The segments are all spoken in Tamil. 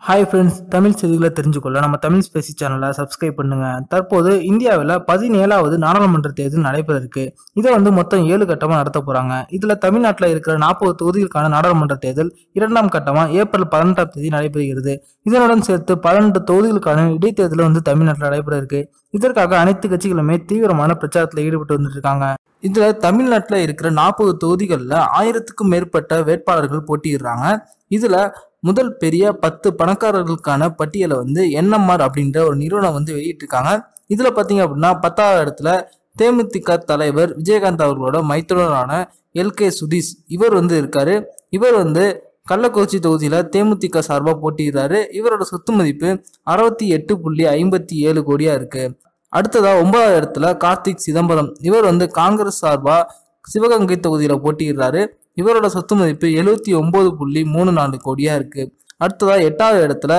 ஹாய் ஃப்ரெண்ட்ஸ், தமிழ் செய்திகளை தெரிஞ்சுக்கொள்ள நம்ம தமிழ் ஸ்பேசி சேனலை சப்ஸ்கிரைப் பண்ணுங்க. தற்போது இந்தியாவில் 17வது நாடாளுமன்ற தேர்தல் நடைபெற இருக்கு. இதை மொத்தம் 7 கட்டமா நடத்த போறாங்க. இதுல தமிழ்நாட்டில் இருக்கிற 40 தொகுதிகளுக்கான நாடாளுமன்ற தேர்தல் 2ஆம் கட்டமா ஏப்ரல் 18ஆம் தேதி நடைபெறுகிறது. இதனுடன் சேர்த்து 12 தொகுதிகளுக்கான இடைத்தேர்தல் தமிழ்நாட்டில் நடைபெற இருக்கு. இதற்காக அனைத்து கட்சிகளுமே தீவிரமான பிரச்சாரத்தில் ஈடுபட்டு வந்துட்டு இருக்காங்க. இதுல தமிழ்நாட்டில் இருக்கிற 40 தொகுதிகளில் 1000க்கும் மேற்பட்ட வேட்பாளர்கள் போட்டியிடுறாங்க. இதுல முதல் பெரிய 10 பணக்காரர்களுக்கான பட்டியலை என்எம்ஆர் அப்படின்ற ஒரு நிறுவனம் வெளியிட்டிருக்காங்க. இதுல பாத்தீங்க அப்படின்னா 10வது இடத்துல தேமுதிக தலைவர் விஜயகாந்த் அவர்களோட மைத்துனரான எல்கே சுதீஷ் இவர் இருக்காரு. இவர் கள்ளக்குறிச்சி தொகுதியில தேமுதிக சார்பா போட்டியிடுறாரு. இவரோட சொத்து மதிப்பு 68.57 கோடியா இருக்கு. அடுத்ததா 9வது இடத்துல கார்த்திக் சிதம்பரம் இவர் காங்கிரஸ் சார்பா சிவகங்கை தொகுதியில போட்டியிடுறாரு. இவரோட சொத்து மதிப்பு 79.34 கோடியா இருக்கு. அடுத்ததா 8வது இடத்துல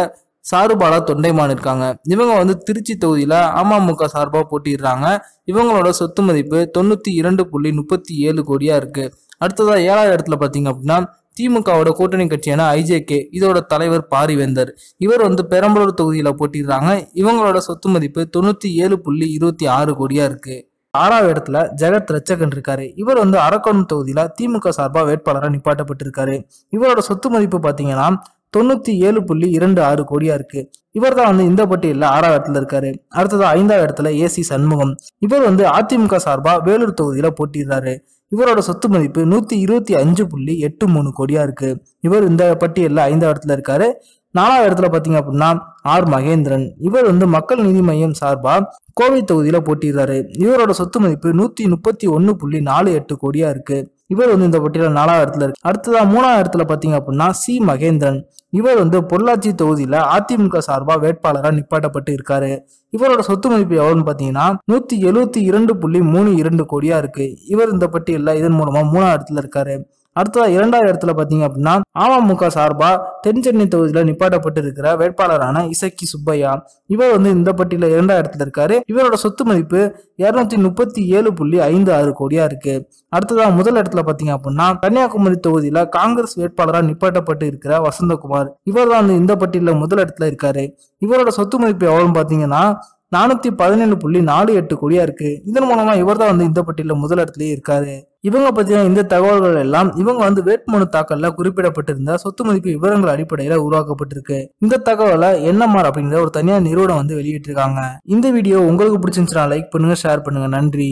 சாருபாலா தொண்டைமான் இருக்காங்க. இவங்க திருச்சி தொகுதியில அமமுக சார்பா போட்டிடுறாங்க. இவங்களோட சொத்து மதிப்பு 92.37 கோடியா இருக்கு. அடுத்ததா 7வது இடத்துல பாத்தீங்க அப்படின்னா திமுகவோட கூட்டணி கட்சியான ஐஜேகே இதோட தலைவர் பாரிவேந்தர் இவர் பெரம்பலூர் தொகுதியில போட்டிடுறாங்க. இவங்களோட சொத்து மதிப்பு 97.26 கோடியா இருக்கு. 6வது இடத்துல ஜெகத் ரட்சகன் இருக்காரு. இவர் அரக்கோணம் தொகுதியில திமுக சார்பா வேட்பாளராக நிப்பாட்டப்பட்டிருக்காரு. இவரோட சொத்து மதிப்பு பாத்தீங்கன்னா 97.26 கோடியா இருக்கு. இவர் தான் இந்த பட்டியலில் 6வது இடத்துல இருக்காரு. அடுத்தது 5வது இடத்துல ஏசி சண்முகம் இவர் அதிமுக சார்பா வேலூர் தொகுதியில போட்டிடுறாரு. இவரோட சொத்து மதிப்பு 125.83 கோடியா இருக்கு. இவர் இந்த பட்டியலில் 5வது இடத்துல இருக்காரு. 4வது இடத்துல பாத்தீங்க அப்படின்னா ஆர் மகேந்திரன் இவர் மக்கள் நீதி மையம் சார்பா கோவை தொகுதியில போட்டிடுறாரு. இவரோட சொத்து மதிப்பு 131.48 கோடியா இருக்கு. இவர் இந்த பட்டியல 4வது இடத்துல இருக்கு. அடுத்ததா 3வது இடத்துல பாத்தீங்க அப்படின்னா சி மகேந்திரன் இவர் பொள்ளாச்சி தொகுதியில அதிமுக சார்பா வேட்பாளராக நிப்பாட்டப்பட்டு இருக்காரு. இவரோட சொத்து மதிப்பு எவ்வளவுன்னு பாத்தீங்கன்னா 172.32 கோடியா இருக்கு. இவர் இந்த பட்டியல இதன் மூலமா 3வது இடத்துல இருக்காரு. அடுத்ததா 2வது இடத்துல பாத்தீங்க அப்படின்னா அமமுக சார்பா தென் சென்னை தொகுதியில நிப்பாட்டப்பட்டு இருக்கிற வேட்பாளரான இசக்கி சுப்பையா இவர் இந்த பட்டியல 2வது இடத்துல இருக்காரு. இவரோட சொத்து மதிப்பு 237.56 கோடியா இருக்கு. அடுத்ததா முதல் இடத்துல பாத்தீங்க அப்படின்னா கன்னியாகுமரி தொகுதியில காங்கிரஸ் வேட்பாளராக நிப்பாட்டப்பட்டு இருக்கிற வசந்தகுமார் இவர் தான் இந்த பட்டியல முதல் இடத்துல இருக்காரு. இவரோட சொத்து மதிப்பு எவ்வளவுன்னு பாத்தீங்கன்னா 417.48 கோடியா இருக்கு. இதன் மூலமா இவர் தான் இந்த பட்டியல முதல் இடத்துலயே இருக்காரு. இவங்க பத்தின இந்த தகவல்கள் எல்லாம் இவங்க வேட்புமனு தாக்கல்ல குறிப்பிடப்பட்டிருந்த சொத்து மதிப்பு விவரங்கள் அடிப்படையில உருவாக்கப்பட்டிருக்கு. இந்த தகவலை என்எம்ஆர் அப்படிங்கிற ஒரு தனியார் நிறுவனம் வெளியிட்டிருக்காங்க. இந்த வீடியோ உங்களுக்கு பிடிச்சிருந்துச்சுன்னா லைக் பண்ணுங்க, ஷேர் பண்ணுங்க. நன்றி.